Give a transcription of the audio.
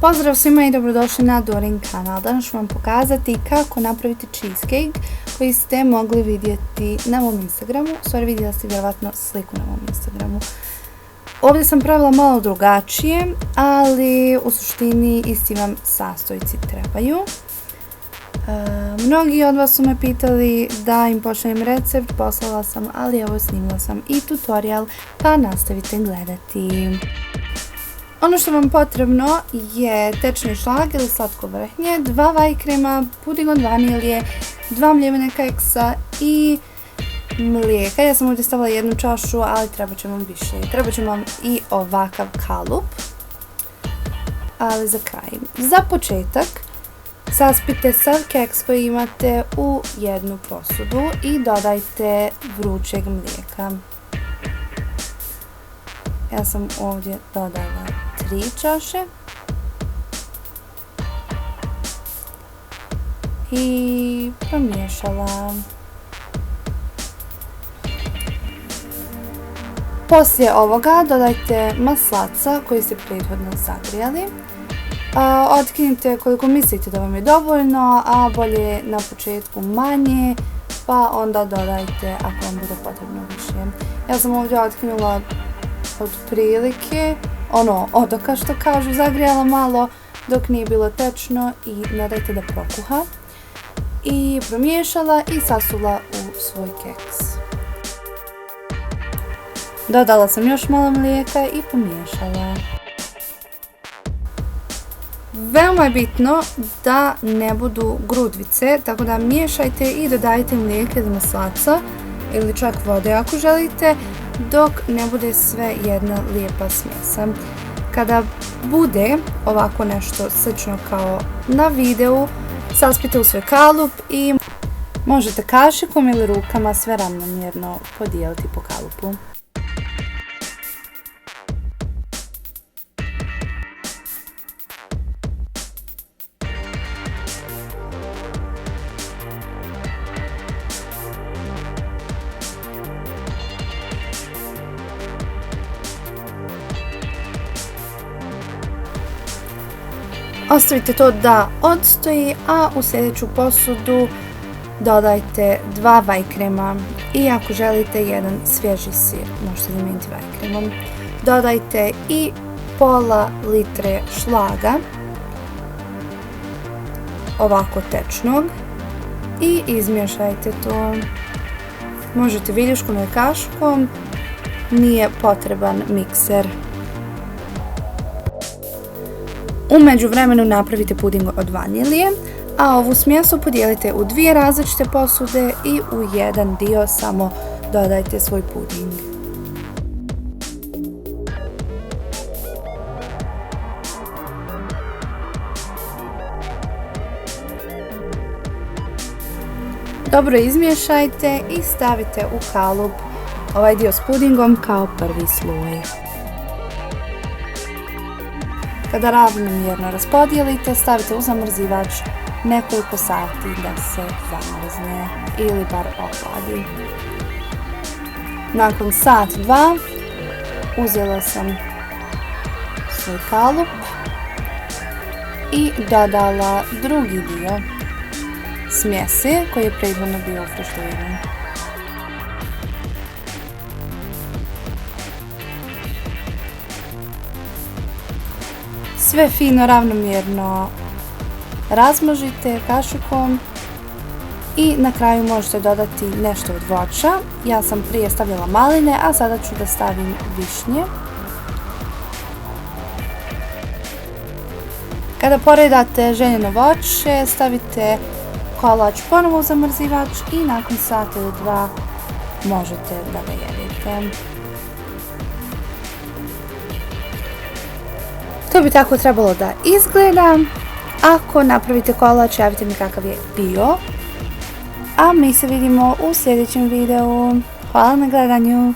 Pozdrav svima i dobrodošli na Dorin kanal. Danas ću vam pokazati kako napraviti cheesecake koji ste mogli vidjeti na mom Instagramu. U stvari vidjela ste vjerovatno sliku na mom Instagramu. Ovdje sam pravila malo drugačije, ali u suštini isti vam sastojci trebaju. Mnogi od vas su me pitali da im pošaljem recept, poslala sam, ali evo snimila sam i tutorial, pa nastavite gledati. Ono što vam potrebno je tečni šlag ili slatko vrhnje, 2 vaj krema, puding od vanilije, 2 mljevene keksa i mlijeka. Ja sam ovdje stavila 1 čašu, ali treba će vam više. Treba će vam i ovakav kalup, ali za kraj. Za početak saspite sav keks koji imate u jednu posudu i dodajte vrućeg mlijeka. Ja sam ovdje dodala 3 čaše i promiješala. Poslije ovoga dodajte maslaca koji ste prethodno zagrijali. Otkinite koliko mislite da vam je dovoljno, a bolje na početku manje, pa onda dodajte ako vam bude potrebno više. Ja sam ovdje otkinula otprilike odoka što kažu, zagrijala malo dok nije bilo tečno i ne dajte da prokuha. I promiješala i sasula u svoj keks. Dodala sam još malo mlijeka i pomiješala. Veoma je bitno da ne budu grudvice, tako da miješajte i dodajte mlijeka ili maslaca ili čak vode ako želite, dok ne bude sve jedna lijepa smjesa. Kada bude ovako nešto slično kao na videu, saspite u svoj kalup i možete kašikom ili rukama sve ravnomjerno podijeliti po kalupu. Ostavite to da odstoji, a u sljedeću posudu dodajte 2 vaj krema i ako želite jedan svježi sir, možete zamijeniti vaj kremom. Dodajte i pola litre šlaga, ovako tečnog, i izmješajte to. Možete viljuškom ili kaškom, nije potreban mikser. U međuvremenu napravite puding od vanilije, a ovu smjesu podijelite u 2 različite posude i u jedan dio samo dodajte svoj puding. Dobro izmiješajte i stavite u kalup ovaj dio s pudingom kao prvi sloj. Kada ravnomjerno raspodijelite, stavite u zamrzivač nekoliko sati da se zamrzne ili bar ohladi. Nakon sat, 2 uzela sam svoj kalup i dodala drugi dio smjese koji je prethodno bio ufrešturiran. Sve fino ravnomjerno razmnožite kašikom i na kraju možete dodati nešto od voća. Ja sam prije stavljala maline, a sada ću da stavim višnje. Kada poredate željeno voće, stavite kolač ponovo u zamrzivač i nakon sat ili 2 možete da ga jedete. To bi tako trebalo da izgleda. Ako napravite kolač, javite mi kakav je bio. A mi se vidimo u sljedećem videu. Hvala na gledanju.